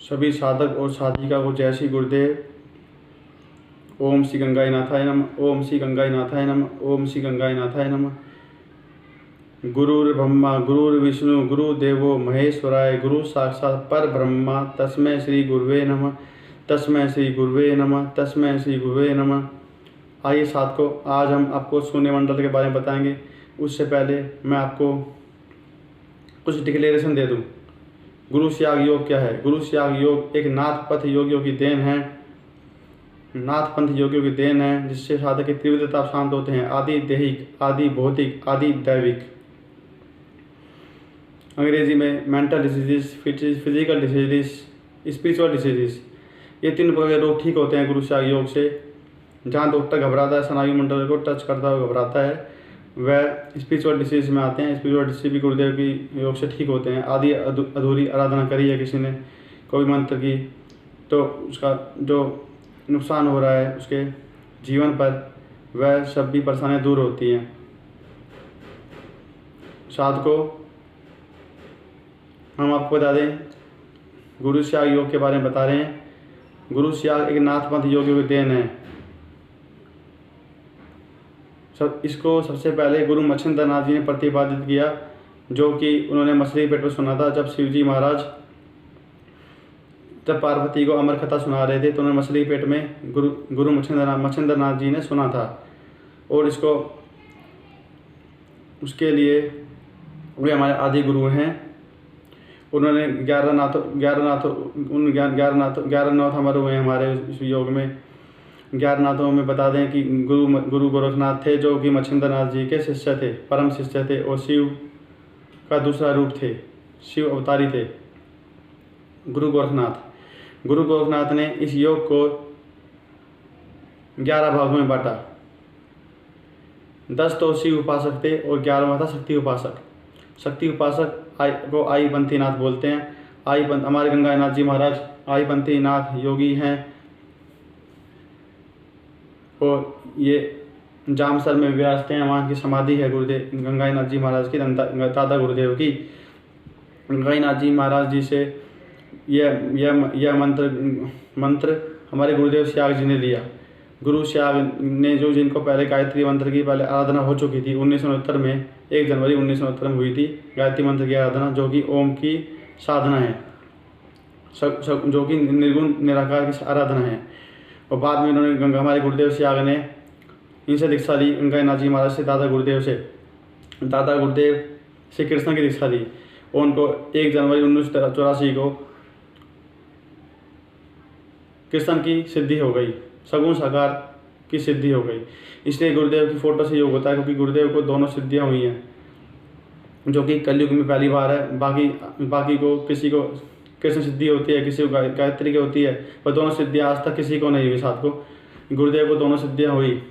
सभी साधक और साधिका को जय श्री गुरुदेव। ओम श्री गंगाई नाथाय नमः। ओम श्री गंगाई नाथाय नमः। ओम श्री गंगाई नाथाय नमः। गुरुर्ब्रह्मा गुरुर्विष्णु गुरुदेवो महेश्वराय गुरु साक्षात् पर ब्रह्मा तस्मै श्री गुरुवे नमः। तस्मै श्री गुरुवे नमः। तस्मै श्री गुरुवे नमः। आइए साथियों, आज हम आपको शून्य मंडल के बारे में बताएंगे। उससे पहले मैं आपको कुछ डिक्लेरेशन दे दूं। गुरु श्याग योग क्या है? गुरु श्याग योग एक नाथ पथ योगियों की देन है। नाथ पंथ योगियों की देन है, जिससे साधक की तीव्रता शांत होते हैं। आदि देहिक, आदि भौतिक, आदि दैविक। अंग्रेजी में mental diseases, physical diseases, spiritual diseases, ये 3 प्रकार के रोग ठीक होते हैं गुरु श्याग योग से। जहाँ डॉक्टर घबराता है, स्नायु मंडल को टच करता हुआ घबराता है, वह स्पिरिचुअल डिसीज में आते हैं। स्पिरिचुअल डिसीज भी गुरुदेव की योग से ठीक होते हैं। आदि अधूरी आराधना करी है किसी ने, कोई मंत्र की, तो उसका जो नुकसान हो रहा है उसके जीवन पर, वह सब भी परेशानियाँ दूर होती हैं। साथ को हम आपको बता दें, गुरु श्याग योग के बारे में बता रहे हैं। गुरु श्याग एक नाथ पंथ योगियों की देन है। इसको सबसे पहले गुरु मच्छिंद्र नाथ जी ने प्रतिपादित किया, जो कि उन्होंने मछली पेट में सुना था। जब शिवजी महाराज जब पार्वती को अमर कथा सुना रहे थे, तो उन्होंने मछली पेट में गुरु मच्छिंद्र नाथ जी ने सुना था। और इसको उसके लिए वे हमारे आदि गुरु हैं। उन्होंने 11 नाथ हमारे हुए हमारे इस योग में। 11 नाथों में बता दें कि गुरु गोरखनाथ थे, जो कि मच्छिंद्र नाथ जी के शिष्य थे, परम शिष्य थे, और शिव का दूसरा रूप थे, शिव अवतारी थे गुरु गोरखनाथ। गुरु गोरखनाथ ने इस योग को 11 भागों में बांटा। 10 तो शिव उपासक थे और 11वां था शक्ति उपासक। शक्ति उपासक को आईपंथी नाथ बोलते हैं। हमारे गंगानाथ जी महाराज आईपंथी नाथ योगी हैं, और ये जामसर में विराजते हैं। वहाँ की समाधि है गुरुदेव गंगानाथ जी महाराज की, दादा गुरुदेव की। गंगानाथ जी महाराज जी से यह मंत्र हमारे गुरुदेव श्याग जी ने लिया। गुरु श्याग ने जिनको पहले गायत्री मंत्र की पहले आराधना हो चुकी थी 1969 में, 1 जनवरी 1969 में हुई थी गायत्री मंत्र की आराधना, जो कि ओम की साधना है, जो कि निर्गुण निराकार की आराधना है। और बाद में उन्होंने हमारे गुरुदेव श्याग ने इनसे दीक्षा ली, गंगानाथ जी महाराज से, दादा गुरुदेव से कृष्ण की दीक्षा ली। और उनको 1 जनवरी 1984 को कृष्ण की सिद्धि हो गई, सगुण साकार की सिद्धि हो गई। इसलिए गुरुदेव की फोटो से योग होता है, क्योंकि गुरुदेव को दोनों सिद्धियां हुई हैं, जो कि कलयुग में पहली बार है। बाकी को किसी को कृष्ण सिद्धि होती है, किसी को गायत्री की होती है, पर दोनों सिद्धियां आज तक किसी को नहीं हुई। साथ को गुरुदेव को दोनों सिद्धियां हुई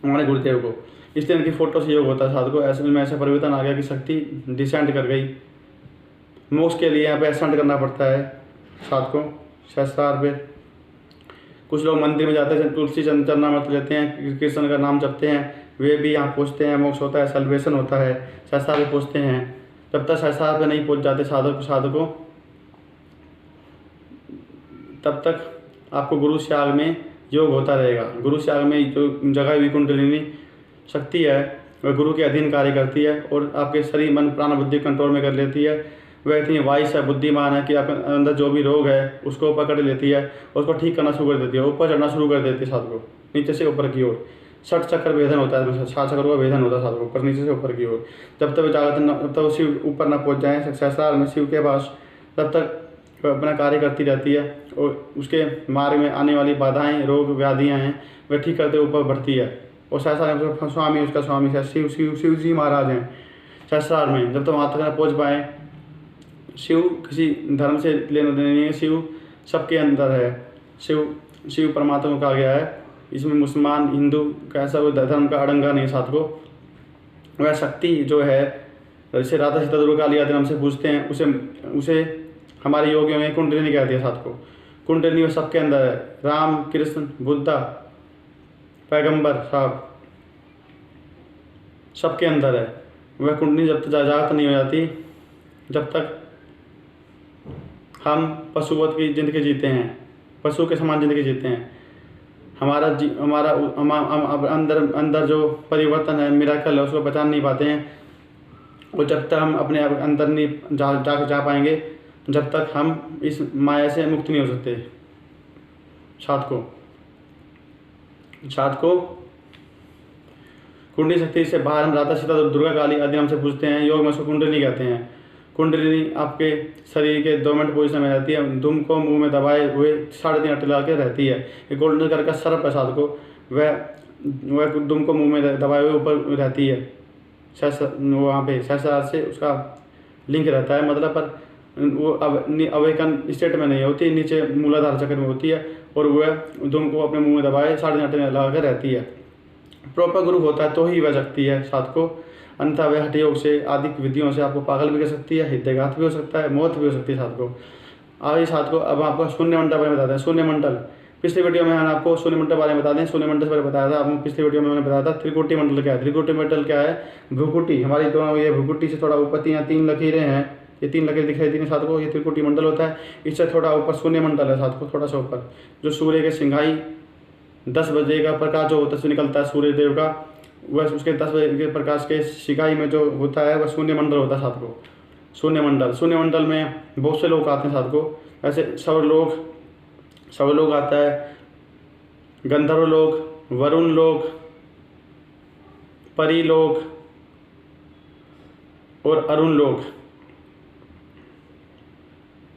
हमारे गुरुदेव को, इसलिए इनकी फोटो से योग होता है। साथ को ऐसे में ऐसा परिवर्तन आ गया कि शक्ति डिसेंड कर गई। मोक्ष के लिए यहाँ पे एसेंड करना पड़ता है साथ को सहस्त्रार पे। कुछ लोग मंदिर में जाते हैं, तुलसी चरणामृत लेते हैं, कृष्ण का नाम जपते हैं, वे भी यहाँ पहुँचते हैं, मोक्ष होता है, सल्वेशन होता है, सहस्त्रार पे पहुँचते हैं। जब तक सहस्त्रार पे नहीं पहुँच जाते साधकों, तब तक आपको गुरु श्याग में योग होता रहेगा। गुरु श्याग में जो जगह विकुंडलिनी शक्ति है, वह गुरु के अधीन कार्य करती है, और आपके शरीर मन प्राण बुद्धि कंट्रोल में कर लेती है। वह इतनी वाइस है, बुद्धिमान है कि आपके अंदर जो भी रोग है उसको पकड़ लेती है और उसको ठीक करना शुरू कर देती है। ऊपर चढ़ना शुरू कर देती है साथ को, नीचे से ऊपर की ओर। 60 चक्र भेदन होता है, 60 चक्र का भेदन होता है साथ को, ऊपर नीचे से ऊपर की ओर। जब तक जब तक शिव ऊपर ना पहुँच जाए सहस्त्रार में, शिव के पास, तब तक अपना कार्य करती रहती है, और उसके मार्ग में आने वाली बाधाएं, रोग व्याधियां हैं, वह ठीक करते ऊपर बढ़ती है। और सहस्त्रार स्वामी, उसका स्वामी शिव जी महाराज हैं सहस्त्रार में। जब तक वहाँ तक पहुँच पाए, शिव किसी धर्म से लेना देना नहीं है, शिव सबके अंदर है। शिव परमात्मा को कहा गया है। इसमें मुसलमान हिंदू का ऐसा कोई धर्म का अड़ंगा नहीं साथ को। वह शक्ति जो है, जैसे राधा सीता दुर्गा काली आदि नाम से पूछते हैं, उसे हमारे योगियों में कुंडलिनी कहती है साथ को। कुंडलिनी वह सबके अंदर है। राम, कृष्ण, बुद्धा, पैगंबर साहब सबके अंदर है। वह कुंडली जब तक जागृत नहीं हो जाती, जब तक हम पशुवत की ज़िंदगी जीते हैं, पशु के समान ज़िंदगी जीते हैं। हमारा अंदर जो परिवर्तन है, मिराकल है, उसको पहचान नहीं पाते हैं। और जब तक हम अपने अंदर नहीं जा पाएंगे, जब तक हम इस माया से मुक्त नहीं हो सकते। सात को कुंडली शक्ति से बाहर हम राधा सीता दुर्गा काली आदि नाम से पूछते हैं। योग में उसको कुंडली कहते हैं। कुंडली आपके शरीर के 2 मिनट पोजीशन में रहती है। दुम को मुंह में दबाए हुए 3.5 अट्टे लगा के रहती है। ये गोल्डन कलर का सर्प है साथ को, वह दुम को मुंह में दबाए हुए ऊपर रहती है। वहाँ पे सहस्रार से उसका लिंक रहता है, मतलब पर वो अवेकन स्टेट में नहीं होती, नीचे मूलाधार चक्र में होती है। और वह दुम को अपने मुंह में दबाए 3.5 अट्टे लगा कर रहती है। प्रॉपर गुरु होता है तो ही वह सकती है साथ को, अन्यथा वह हठ योग से आदि विधियों से आपको पागल भी कर सकती है, हृदयघात भी हो सकता है, मौत भी हो सकती है साथ को। आगे साथ को अब आपको शून्य मंडल बारे में बताते हैं। शून्य मंडल पिछली वीडियो में मैंने आपको शून्य मंडल बारे में बता दें। शून्य मंडल से बारे में बताया था आपको पिछली वीडियो में मैंने बताया था। त्रिकुटी मंडल क्या है? त्रिकुटी मंडल क्या है? भ्रुकुटी, हमारी दोनों ये भ्रुकुटी से थोड़ा ऊपर 3 लकीरें हैं, ये 3 लकीरें दिखाई दी साथ को, ये त्रिकुटी मंडल होता है। इससे थोड़ा ऊपर शून्य मंडल है साथ को, थोड़ा सा ऊपर, जो सूर्य के सिंघाई 10 बजे का प्रकाश जो होता है निकलता है सूर्य देव का, वह उसके 10 बजे के प्रकाश के सिकाई में जो होता है वह शून्य मंडल होता है साथ को। शून्य मंडल में बहुत से लोग आते हैं साथ को। ऐसे सब लोग आता है, गंधर्व लोग, वरुण लोग, परी लोग और अरुण लोग,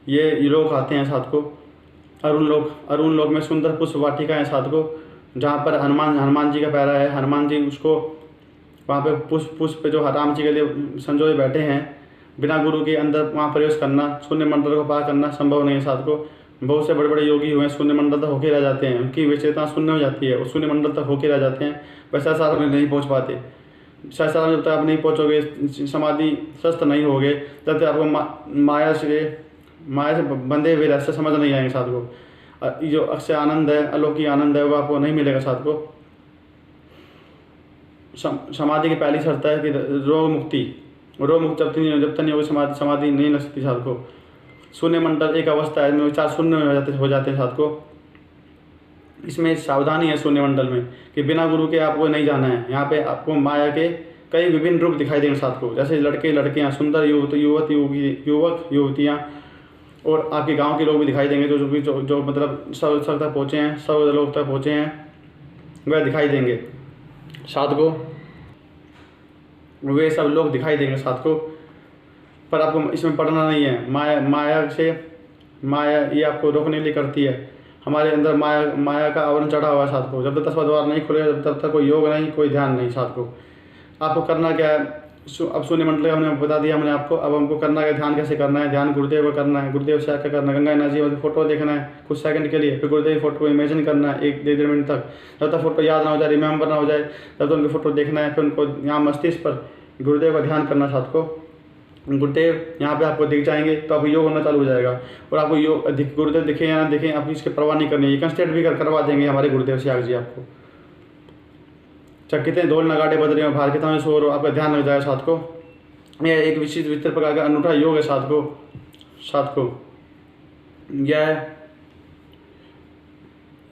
ये लोग आते हैं साथ को। अरुण लोग में सुंदर पुष्प वाटिका है साथ को, जहाँ पर हनुमान जी का पैरा है। हनुमान जी उसको वहाँ पे पुष्प जो राम जी के लिए संजोए बैठे हैं। बिना गुरु के अंदर वहाँ प्रवेश करना, शून्य मंडल को पार करना संभव नहीं है साथ को। बहुत से बड़े बड़े योगी हुए शून्य मंडल तक होके रह जाते हैं, उनकी विचेतना शून्य हो जाती है और शून्य मंडल तक होके रह जाते हैं। वैसा सारा में नहीं पहुँच पाते। सहस्रार में जब तक आप नहीं पहुँचोगे, समाधि स्वस्थ नहीं होगे, तब तक आपको माया से बंधे हुए रहस्य समझ नहीं आएंगे साथ को। जो अक्षय आनंद है, अलौकिक आनंद है, वो आपको नहीं मिलेगा साथ को। समाधि की पहली शर्त है कि रोग मुक्ति जब तक नहीं होगी समाधि नहीं लग सकती साथ को। शून्य मंडल एक अवस्था है, विचार शून्य हो जाते हैं साथ को। इसमें सावधानी है शून्य मंडल में कि बिना गुरु के आपको नहीं जाना है। यहाँ पे आपको माया के कई विभिन्न रूप दिखाई देंगे साथ को, जैसे लड़के लड़कियाँ, सुंदर युवक युवतियाँ और आपके गांव के लोग भी दिखाई देंगे, जो मतलब सब तक पहुँचे हैं, सब लोग तक पहुँचे हैं, वह दिखाई देंगे साथ को। वे सब लोग दिखाई देंगे साथ को। पर आपको इसमें पढ़ना नहीं है। माया ये आपको रोकने के लिए करती है। हमारे अंदर माया का आवरण चढ़ा हुआ है साथ को। जब तक 10वां द्वार नहीं खुलेगा तब तक कोई योग नहीं, कोई ध्यान नहीं साथ को। आपको करना क्या है? अब शून्य मंडल हमने बता दिया हमने आपको। अब हमको करना है, ध्यान कैसे करना है। ध्यान गुरुदेव को करना है, गुरुदेव से आकर करना है। गंगा नदी की फोटो देखना है कुछ सेकंड के लिए, फिर गुरुदेव की फोटो को इमेजिन करना है 1-1.5 मिनट तक। जब तक फोटो याद ना हो जाए, रिमेंबर ना हो जाए, तब तक उनकी फोटो देखना है। फिर उनको यहाँ मस्तिष्क पर गुरुदेव का ध्यान करना साथ को। गुरुदेव यहाँ पे आपको दिख जाएंगे तो आपको योग होना चालू हो जाएगा। और आपको गुरुदेव दिखे या ना दिखें, आपकी इसकी परवाह नहीं करनी है। कंस्टेट भी करवा देंगे हमारे गुरुदेव सियाग जी आपको। चाहे कितने ढोल नगाड़े बज रहे हो, बाहर कितना शोर हो, आपका ध्यान लग जाएगा साथ को। यह एक विचित्र प्रकार का अनूठा योग है साथ को। यह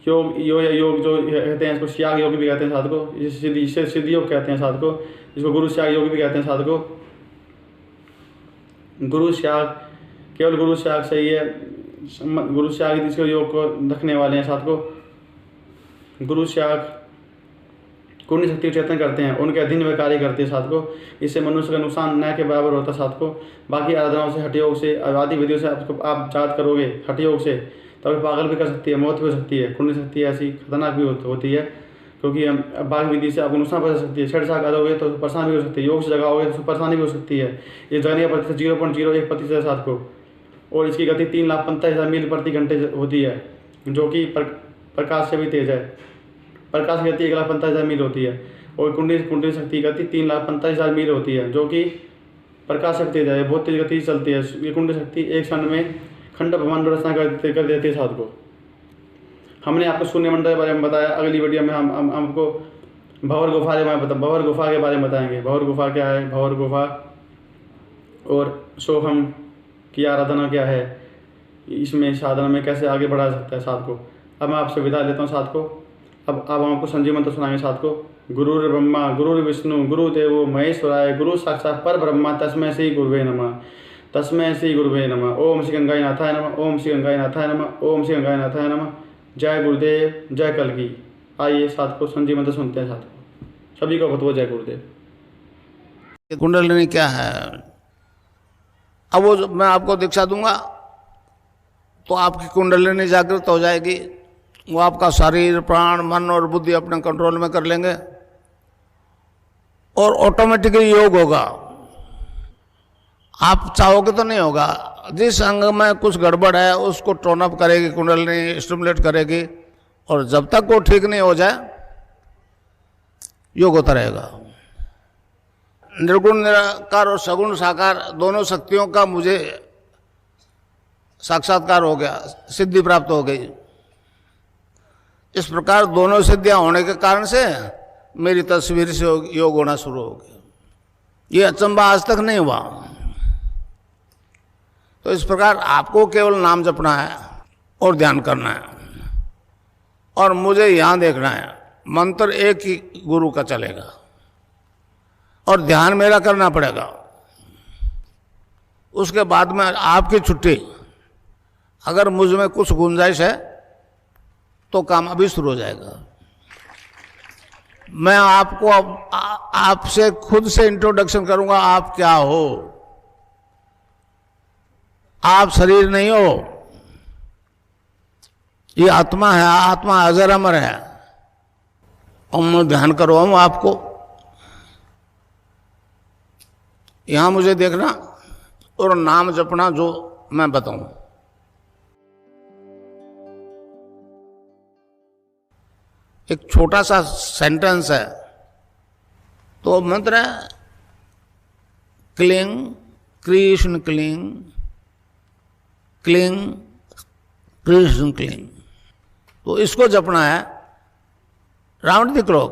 योग जो कहते हैं, इसको सियाग योग भी कहते हैं साथ को। इसे सिद्धि योग कहते हैं साथ को। इसको गुरु सियाग योग भी कहते हैं साथ को। गुरु सियाग केवल गुरु सियाग से ही है। गुरु सियाग इसके योग को रखने वाले हैं साथ को। गुरु सियाग कुंडली शक्ति चेतन करते हैं, उनके अधीन में कार्य करते हैं साथ को। इससे मनुष्य का नुकसान न के बराबर होता है साथ को। बाकी आराधनाओं से, हठ योग से, आदि विधियों से आप जात करोगे हठ योग से, तभी पागल भी कर सकती है, मौत भी हो सकती है। कुंडली शक्ति ऐसी खतरनाक भी होती है, क्योंकि बाघ विधि से आपको नुकसान पहुंच सकती है। छेड़छाड़ करोगे तो परेशानी भी हो सकती है, योग से जगाओगे तो परेशानी भी हो सकती है। ये जगने का प्रतिशत 0.01% साथ को। और इसकी गति 3,45,000 मील प्रति घंटे होती है, जो कि प्रकाश से भी तेज है। प्रकाश की गति 1,45,000 मील होती है और कुंडली शक्ति की गति 3,45,000 मील होती है, जो कि प्रकाश से तेज है। बहुत तेज गति चलती है ये कुंडली शक्ति। एक क्षण में खंड ब्रह्मांड रचना कर देती है साथ को। हमने आपको शून्य मंडल के बारे में बताया। अगली वीडियो में हम आपको भंवर गुफा के बारे में बताएंगे। भंवर गुफा क्या है, भंवर गुफा और सोहम की आराधना क्या है, इसमें साधना में कैसे आगे बढ़ा सकता है साथ को। अब मैं आपसे विदा लेता हूँ साथ को। अब हम आपको संजीव मंत्र सुनाएंगे साथ को। गुरुर् ब्रह्मा गुरुर्विष्णु गुरुदेवो महेश्वराय गुरु साक्षात् पर ब्रह्मा तस्मै श्री गुरुवे नमः तस्मै श्री गुरुवे नमः। ओम श्री गंगाई नाथाय नमः। ओम श्री गंगाई नाथाय नमः। ओम श्री गंगाई नाथाय नमः। जय गुरुदेव जय कलगी। आइए साथ को संजीव मंत्र सुनते हैं साथ को। सभी को बहुत जय गुरुदेव। कुंडलिनी क्या है, अब वो मैं आपको दीक्षा दूंगा तो आपकी कुंडलिनी जागृत हो जाएगी। वो आपका शरीर प्राण मन और बुद्धि अपने कंट्रोल में कर लेंगे और ऑटोमेटिकली योग होगा। आप चाहोगे तो नहीं होगा। जिस अंग में कुछ गड़बड़ है उसको टोन अप करेगी कुंडलिनी, स्टिमुलेट करेगी, और जब तक वो ठीक नहीं हो जाए योग होता रहेगा। निर्गुण निराकार और सगुण साकार दोनों शक्तियों का मुझे साक्षात्कार हो गया, सिद्धि प्राप्त हो गई। इस प्रकार दोनों सिद्धियां होने के कारण से मेरी तस्वीर से योग होना शुरू हो गया। ये अचंबा आज तक नहीं हुआ। तो इस प्रकार आपको केवल नाम जपना है और ध्यान करना है, और मुझे यहां देखना है। मंत्र एक ही गुरु का चलेगा और ध्यान मेरा करना पड़ेगा। उसके बाद में आपकी छुट्टी। अगर मुझ में कुछ गुंजाइश है तो काम अभी शुरू हो जाएगा। मैं आपको अब आपसे खुद से इंट्रोडक्शन करूंगा। आप क्या हो? आप शरीर नहीं हो, ये आत्मा है। आत्मा अजर अमर है। और ध्यान करो हम आपको यहां मुझे देखना और नाम जपना जो मैं बताऊं। एक छोटा सा सेंटेंस है, तो मंत्र है क्लिंग कृष्ण क्लिंग क्लिंग कृष्ण क्लिंग। तो इसको जपना है राउंड द क्लॉक।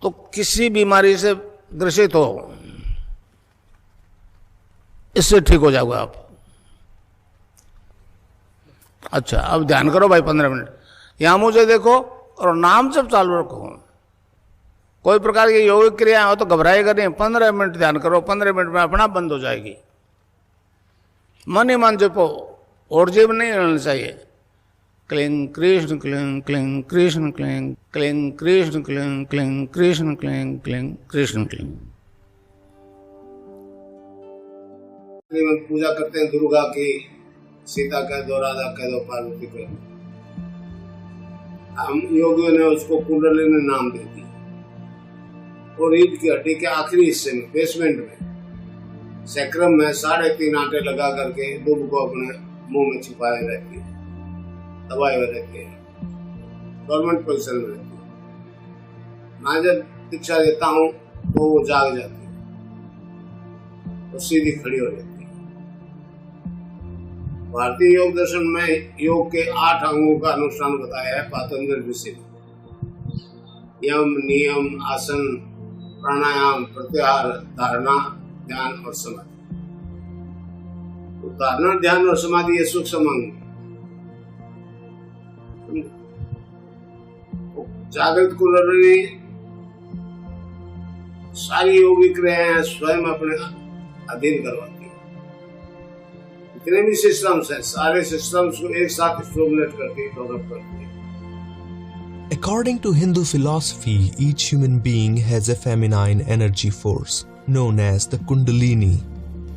तो किसी बीमारी से ग्रसित हो, इससे ठीक हो जाओगे आप। अच्छा, अब ध्यान करो भाई 15 मिनट। यहां मुझे देखो और नाम जब चालू रखो। कोई प्रकार की योगिक क्रिया हो तो घबराएगा नहीं। 15 मिनट ध्यान करो, 15 मिनट में अपना बंद हो जाएगी। मन ही मन जपो और जीव नहीं रहना चाहिए। क्लिंग कृष्ण क्लिंग क्लिंग कृष्ण क्लिंग क्लिंग कृष्ण क्लिंग क्लिंग कृष्ण क्लिंग क्लिंग कृष्ण क्लिंग। पूजा करते हैं दुर्गा की, सीता कह दो, राधा कह दो, पार्वती कह दो। हम योगियों ने उसको कुंडलिनी नाम दे दिया। और रीढ़ की हड्डी के आखिरी हिस्से में, बेसमेंट में, सैक्रम में 3.5 आटे लगा करके दूध को अपने मुंह में छिपाए रहती है, दबाए हुए रहती है, गवर्नमेंट पोजिशन में रहती है। मैं जब दीक्षा देता हूँ तो वो जाग जाती है और सीधी खड़ी हो जाती है। भारतीय योग दर्शन में योग के 8 अंगों का अनुष्ठान बताया है पातंजलि ऋषि ने। यम, नियम, आसन, प्राणायाम, प्रत्याहार, धारणा, ध्यान और समाधि। तो धारणा, ध्यान और समाधि ये सूक्ष्म अंग। जागृत कुंडलिनी सारी योगिक क्रियाएं स्वयं अपने अधीन करवाती। जितने भी सिस्टम्स हैं, सारे सिस्टम्स को एक साथ स्टिमुलेट करती है, डेवलप करती है। According to Hindu philosophy, each human being has a feminine energy force known as the Kundalini.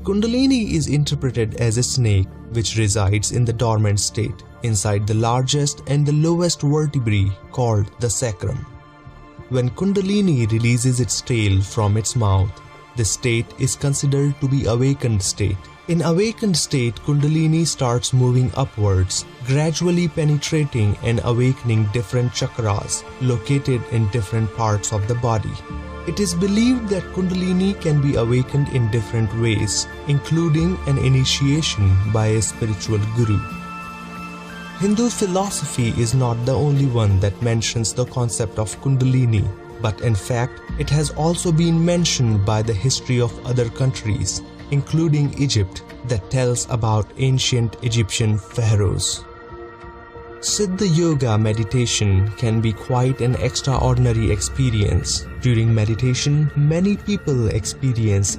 Kundalini is interpreted as a snake which resides in the dormant state inside the largest and the lowest vertebrae called the sacrum. When Kundalini releases its tail from its mouth, this state is considered to be awakened state. In awakened state, Kundalini starts moving upwards, gradually penetrating and awakening different chakras located in different parts of the body. It is believed that Kundalini can be awakened in different ways, including an initiation by a spiritual guru. Hindu philosophy is not the only one that mentions the concept of Kundalini, but in fact, it has also been mentioned by the history of other countries. including Egypt, that tells about ancient Egyptian pharaohs. Siddha Yoga meditation can be quite an extraordinary experience. During meditation, many people experience